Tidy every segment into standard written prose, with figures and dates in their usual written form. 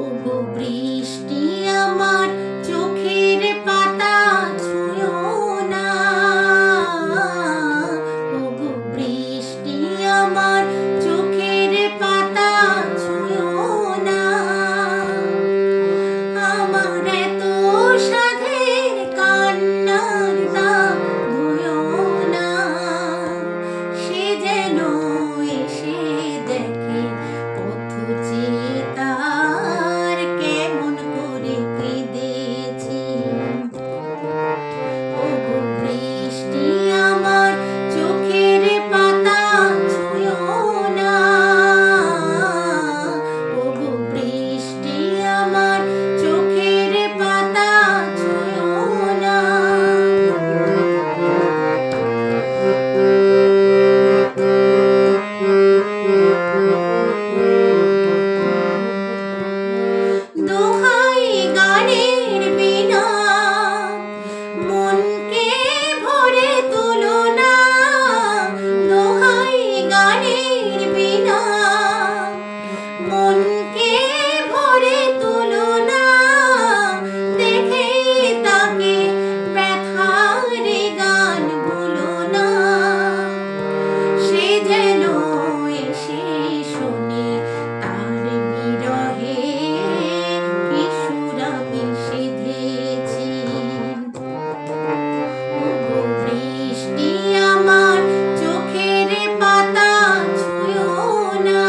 ওগো বৃষ্টি আমার চোখের পাতা ছুঁয়ো না। ওগো বৃষ্টি আমার চোখের পাতা ছুঁয়ো না। আমার এত সাধের কান্নার দাম ধুয়ো না। সে যেন এসে দেখে পথ চেয়ে তার কেমন করে কেঁদেছি। ওগো বৃষ্টি আমার চোখের পাতা ছুঁয়ো না। ওগো বৃষ্টি আমার চোখের পাতা ছুঁয়ো না। দোহাই গানের বিনা মনকে ভরে তুলো না। দোহাই গানের বিনা মনকে ভরে তুলো না। দেখে তাকে ব্যথার গান ভুলো না। সে যেন এসে শোনে তার বিরহে কি সুর আমি সেধেছি। ওগো বৃষ্টি আমার চোখের পাতা ছুঁয়ো না।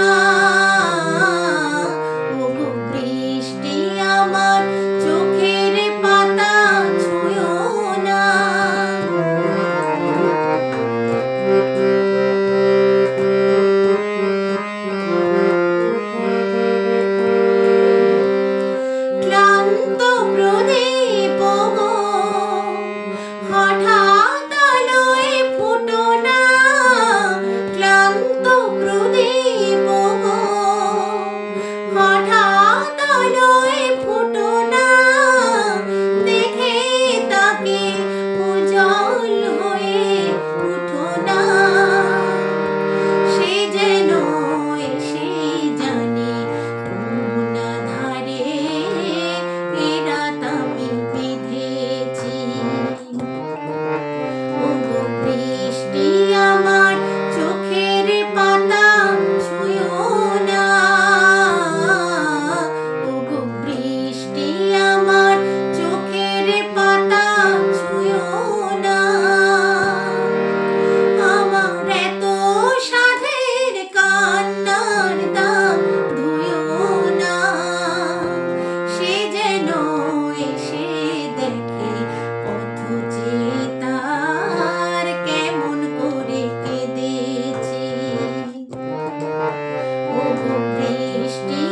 ওগো বৃষ্টি আমার চোখের পাতা ছুঁয়ো না। ক্লান্ত প্রদীপ গো হঠাৎ আলোয় ফুটো না। ক্লান্ত প্রদীপ গো হঠাৎ আলোয় ফুটো না। দেখে তাকে উজ্জ্বল হয়ে উঠো না। সে যেন এসে জানে কোন ধারে এ রাত আমি বিঁধেছি। ওগো বৃষ্টি আমার চোখের পাতা ছুঁয়ো না। ওগো বৃষ্টি আমার চোখের পাতা ছুঁয়ো না। আমার এত সাধের কান্নার দাম ধুয়ো না। সে যেন এসে দেখে পথ চেয়ে তার কেমন করে কেঁদেছি। ওগো বৃষ্টি